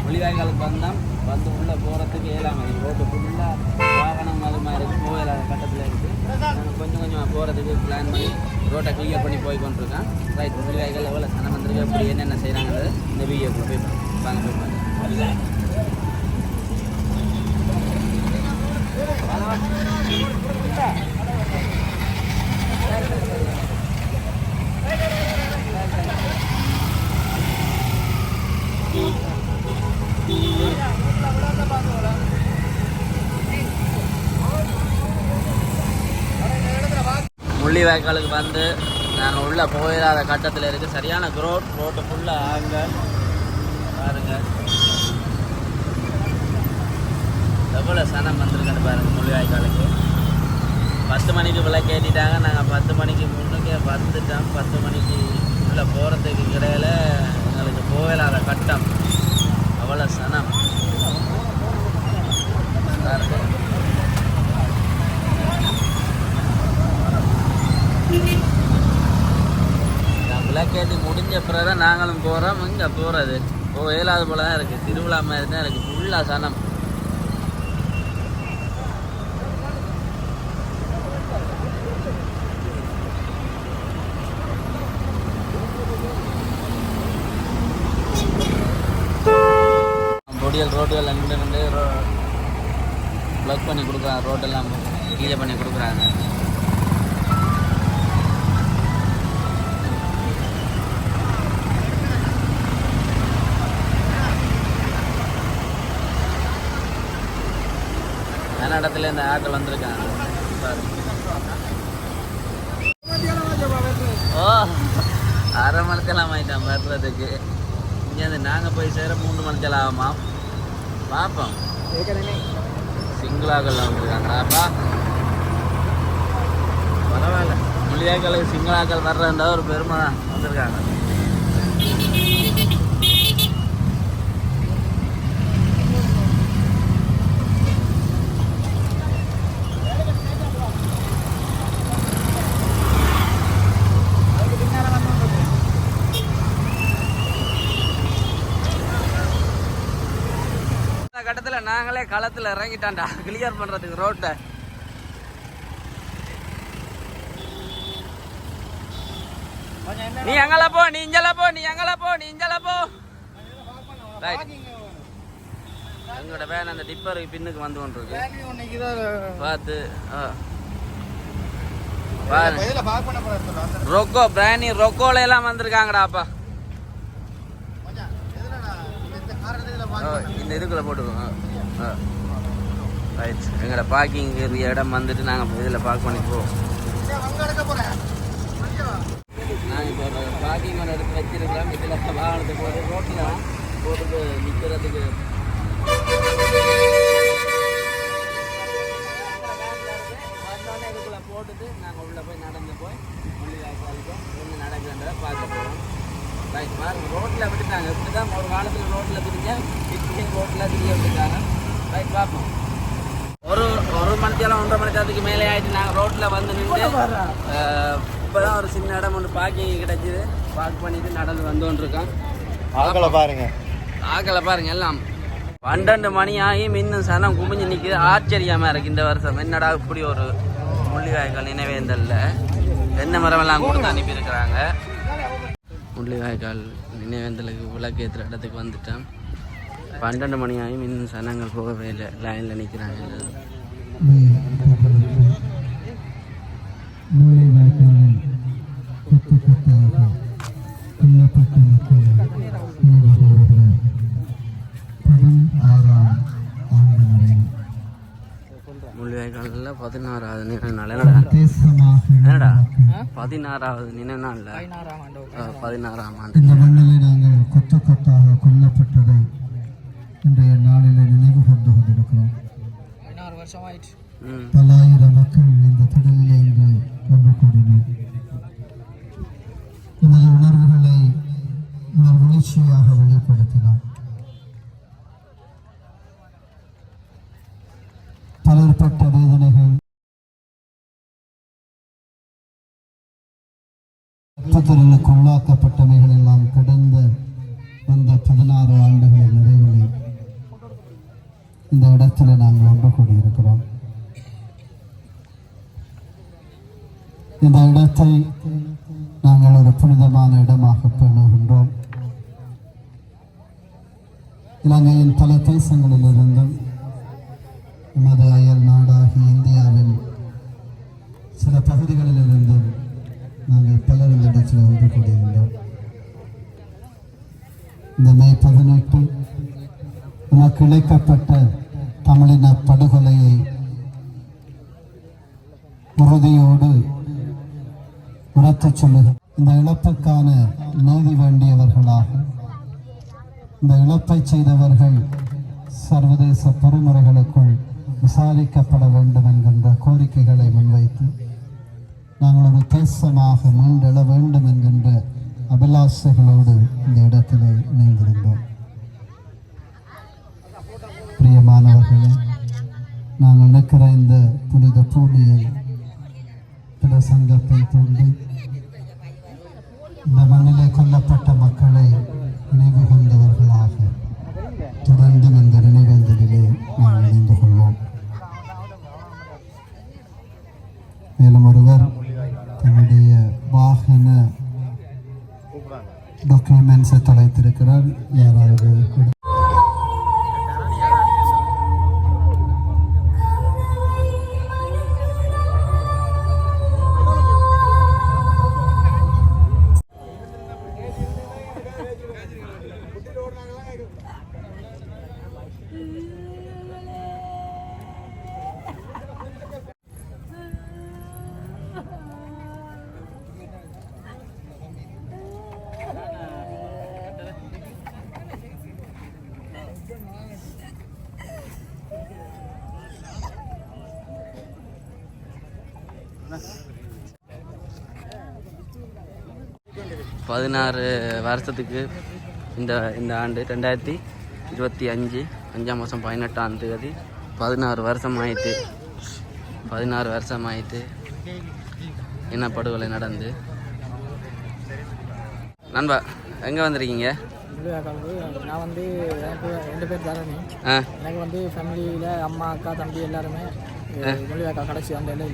முள்ளிவாய்க்காலுக்கு வந்தோம். வந்து உள்ளே போகிறதுக்கு ஏழாம் ரோட்டு ஃபுல்லாக வாகனம் அது மாதிரி இருக்குது. போகல கட்டத்தில் இருக்குது. கொஞ்சம் கொஞ்சமாக போகிறதுக்கு பிளான் பண்ணி ரோட்டை கிளியர் பண்ணி போய் கொண்டிருக்கேன். ரைட், முள்ளிவாய்க்கால் எவ்வளோ சனம் வந்திருக்கு, அப்படி என்னென்ன செய்கிறாங்கிறது இந்த வீடியோக்குள்ள போய் வாங்க போய் பாருங்க. முள்ளிவாய்க்காலுக்கு வந்து நாங்கள் உள்ளே போயிடாத கட்டத்தில் இருக்குது. சரியான ரோட்டு ஃபுல்லாக ஆங்க பாருங்கள் எவ்வளோ சனம் வந்திருக்குன்னு பாருங்கள். முள்ளிவாய்க்காலுக்கு 10 மணிக்கு விளக்கேற்றிட்டாங்க. நாங்கள் 10 மணிக்கு முன்னுக்கே வந்துட்டோம். 10 மணிக்கு உள்ளே போகிறதுக்கு இடையில் எங்களுக்கு போயிடாத கட்டம் அவ்வளோ சனம் பாருங்கள். விளக்கேற்றி முடிஞ்ச பிறகு தான் நாங்களும் போகிறோம். இங்கே போகிறது இயலாத போல தான் இருக்குது. திருவிழா மாதிரி தான் இருக்குது. ஃபுல்லாக சனம். பொடியல் ரோடுகள் நின்று ப்ளக் பண்ணி கொடுக்குறாங்க. ரோட்டெல்லாம் கீழே பண்ணி கொடுக்குறாங்க. இடத்துல இந்த ஆட்கள் வந்திருக்காங்க. ஓ, அரை மணித்தெல்லாம் ஆகிட்டான் வர்றதுக்கு. இங்கேருந்து நாங்கள் போய் சேர 3 மணித்தெல்லாம் ஆகுமா பார்ப்போம். சிங்களாக்கள்லாம் வந்துருக்காங்களாப்பா. பரவாயில்ல, முள்ளிவாய்க்காலுக்கு சிங்களாக்கள் வர்றதுன்ற ஒரு பெருமை தான் வந்திருக்காங்க. கட்டத்தில் நாங்களே களத்தில் இறங்கிட்டான்டா கிளியர் பண்ணுறதுக்கு ரோட்டை. நீ எங்கள போ, நீ இஞ்சல போ, நீ எங்கள போ, நீ இஞ்சல போ. எங்களோட வேன் அந்த டிப்பருக்கு பின்னுக்கு வந்து கொண்டிருக்கு. பார்த்து ரொக்கோ பிராணி ரொக்கோல எல்லாம் வந்திருக்காங்கடாப்பா. இந்த இதுக்குள்ள போட்டுக்கோங்க. ரைட், எங்களோட பார்க்கிங் இடம் வந்துட்டு நாங்கள் இதில் பார்க் பண்ணி போவோம். நாங்கள் இப்போ ஒரு பார்க்கிங் ஒன்று எடுத்து வச்சிருக்கிறோம். இதில் வாகனத்தை போட்டு ரோட்டில் போட்டுட்டு நிற்கிறதுக்கு வந்தோடனே இதுக்குள்ளே போட்டுட்டு நாங்கள் உள்ளே போய் நடந்து போய் முள்ளிவாய்க்காலுக்கும் என்ன நடக்குதுன்றதை பார்க்க போவோம். ரைட், பாருங்க ரோட்டில் விட்டுட்டாங்க. இப்படி தான் ஒரு காலத்தில் ரோட்டில் திரிஞ்சா இப்படியும் ரோட்டில் திரிய விட்டுட்டாங்க. ரைட், பார்ப்போம். ஒரு மணித்தேரம் 1.5 மணித்தேரத்துக்கு மேலே ஆகிட்டு நாங்கள் ரோட்டில் வந்து நின்று இப்போ தான் ஒரு சின்ன இடம் ஒன்று பார்க்கிங் கிடச்சிது. பார்க் பண்ணிட்டு நடந்து வந்து கொண்டிருக்கோம். ஆக்களை பாருங்க எல்லாம் 12 மணி ஆகியும் இன்னும் சனம் குமிஞ்சு நிற்கிது. ஆச்சரியமாக இருக்குது இந்த வருஷம். என்னடா இப்படி ஒரு முள்ளிவாய்க்கால் நினைவேந்தல்ல தென்னை மரமெல்லாம் கொடுத்து அனுப்பியிருக்கிறாங்க. முள்ளிவாய்க்கால் நினைவேந்தலுக்கு விளக்கேற்றுற இடத்துக்கு வந்துட்டேன். 12 மணி ஆகியும் இன்னும் சனங்கள் போகவே இல்லை. லைனில் நிற்கிறாங்க. முள்ளிவாய்க்காலில் 16வது நினைவு நாள். என்னடா 16வது நினைவு நாளில் 16ஆம் ஆண்டு இந்த மண்ணிலே நாங்கள் கொத்து கொத்தாக கொல்லப்பட்டதை இன்றைய நாளில் நினைவு கொண்டு கொண்டிருக்கிறோம். 16 வருஷம் ஆயிடுச்சு. பல்லாயிரம் மக்கள் இந்த திடலிலே இன்று ஒன்று கூடினோம். நமது உணர்வுகளை உணர்ச்சியாக வெளிப்படுத்தினோம். பலர்பட்ட வேதனைகள், உள்ளாக்கப்பட்டவைகள் எல்லாம் கடந்த வந்த 16 ஆண்டுகள் நிறைவிலே இந்த இடத்துல நாங்கள் ஒன்று கூடியிருக்கிறோம். இந்த இடத்தை நாங்கள் ஒரு புனிதமான இடமாக பேணுகின்றோம். இலங்கையின் பல தேசங்களிலிருந்தும் நமது அயல் நாடாகிய இந்தியாவின் சில பகுதிகளிலிருந்தும் நாங்கள் பலர் இந்த இடத்தில் ஒன்று கூடியிருந்தோம். இந்த மே 18 நமக்கு இழைக்கப்பட்ட தமிழின படுகொலையை உறுதியோடு உரத்தச் சொல்லுகிறோம். இந்த இழப்புக்கான நீதி வேண்டியவர்களாக, இந்த இழப்பை செய்தவர்கள் சர்வதேச பொறிமுறைகளுக்குள் விசாரிக்கப்பட வேண்டும் என்கின்ற கோரிக்கைகளை முன்வைத்து நாங்கள் ஒரு தேசமாக மீண்டெழ வேண்டும் என்கின்ற அபிலாஷைகளோடு இந்த இடத்திலே இணைந்திருந்தோம். பிரியமானவர்களே, நாங்கள் நிற்கிற இந்த புனித பூமியில் பிற சங்கத்தை தூண்டி இந்த மண்ணிலே கொல்லப்பட்ட மக்களை நினைவு கொண்டவர்களாக தொடர்ந்து இந்த நினைவேந்தலிலே நாம் இணைந்து கொள்வோம். மேலும் ஒருவர் தன்னுடைய வாகன டாக்குமெண்ட்ஸை தொலைத்திருக்கிறார். யாராவது பதினாறு வருஷத்துக்கு இந்த ஆண்டு 2025 5ஆம் மாதம் 18ஆம் தேதி 16 வருஷம் ஆயிட்டு இனப்படுகொலை நடந்து. நண்பா, எங்கே வந்திருக்கீங்க? நான் வந்து எனக்கு 2 பேர் தரணி. எனக்கு வந்து ஃபேமிலியில் அம்மா அக்கா தம்பி எல்லாருமே மொழிவாக்கா கடைசி அந்த இல்லை.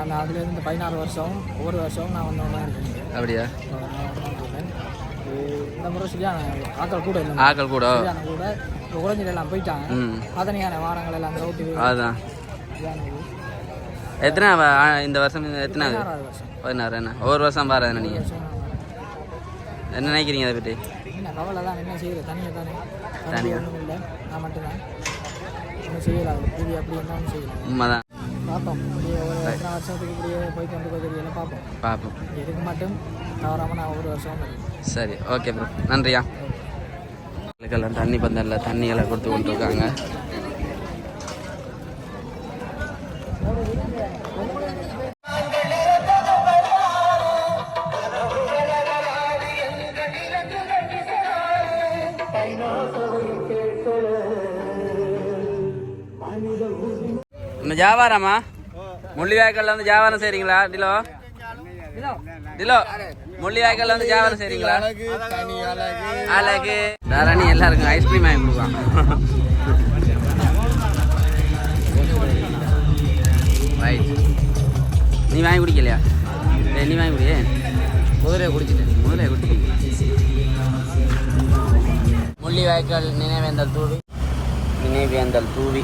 நான் அதுலேருந்து 16 வருஷம் ஒவ்வொரு வருஷம் நான் வந்து ஒன்றா இருக்கேன். அப்படியா? இந்த முறை சரியான ஆக்கள் கூட இல்லை. ஆக்கள் கூட குறைஞ்சில எல்லாம் போயிட்டாங்க. அதனையான வாரங்கள் எல்லாம் அந்த ரோட்டு. அதுதான். எத்தனை இந்த வருஷம் எத்தனை? 16. என்ன ஒவ்வொரு வருஷம் பாரு நீங்கள் என்ன நினைக்கிறீங்க அதை பற்றி? என்ன கவலை தான், என்ன செய்யுது தனியாக தானே ஒன்றும் இல்லை. நான் மட்டும்தான் ஒன்றும் செய்யலாம். இது அப்படி என்ன ஒன்றும் செய்யலாம். உண்மைதான். பார்ப்போம். இப்படியே ஒரு எத்தனை வருஷத்துக்கு இப்படியே போயிட்டு வந்து தெரியல. பார்ப்போம். இதுக்கு மட்டும் தவறாமல் நான் ஒரு வருஷம். சரி, ஓகே ப்ரோ, நன்றியா. எல்லாம் தண்ணி பந்தலில் தண்ணிகளை கொடுத்து கொண்டு இருக்காங்க. வியாபாரமா? முள்ளிவாய்க்கால்ல வந்து வியாபாரம் செய்றீங்களா? திலோ முள்ளிவாய்க்கால்ல வந்து வியாபாரம் செய்றீங்களா? அழகு தாராணி எல்லாருக்கும் ஐஸ்கிரீம் வாங்கி கொடுக்கலாம். ரைட், நீ வாங்கி குடிக்கலையா? நீ வாங்கி குடியே. முதலையை குடிச்சிட்டேன். முள்ளிவாய்க்கால் நினைவேந்தல் தூவி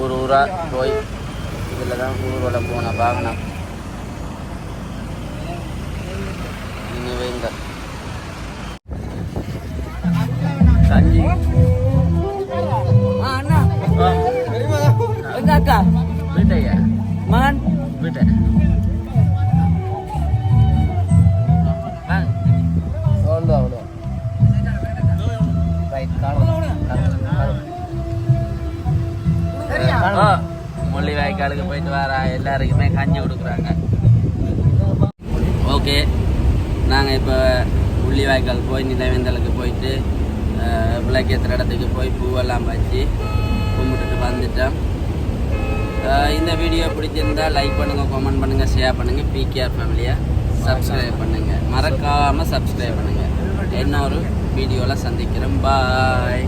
ஊர் ஊரா போய் இதில் தான் ஊர்வலம் போன வாகனம் நினைவேந்தல் கஞ்சி. அக்கா வீட்டையா மகன் வீட்டை அவ்வளோ ரைட். முள்ளிவாய்க்காலுக்கு போயிட்டு வர எல்லாருக்குமே கஞ்சி கொடுக்குறாங்க. ஓகே, நாங்கள் இப்போ முள்ளிவாய்க்கால் போய் நினைவேந்தலுக்கு போயிட்டு விளக்கேற்றுற இடத்துக்கு போய் பூவெல்லாம் வச்சு கும்பிட்டுட்டு வந்துட்டோம். இந்த வீடியோ பிடிச்சிருந்தால் லைக் பண்ணுங்கள், கமெண்ட் பண்ணுங்கள், ஷேர் பண்ணுங்கள். பிகேஆர் ஃபேமிலியை சப்ஸ்கிரைப் பண்ணுங்கள், மறக்காமல் சப்ஸ்கிரைப் பண்ணுங்கள். இன்னொரு வீடியோவில் சந்திக்கிறோம். பாய்.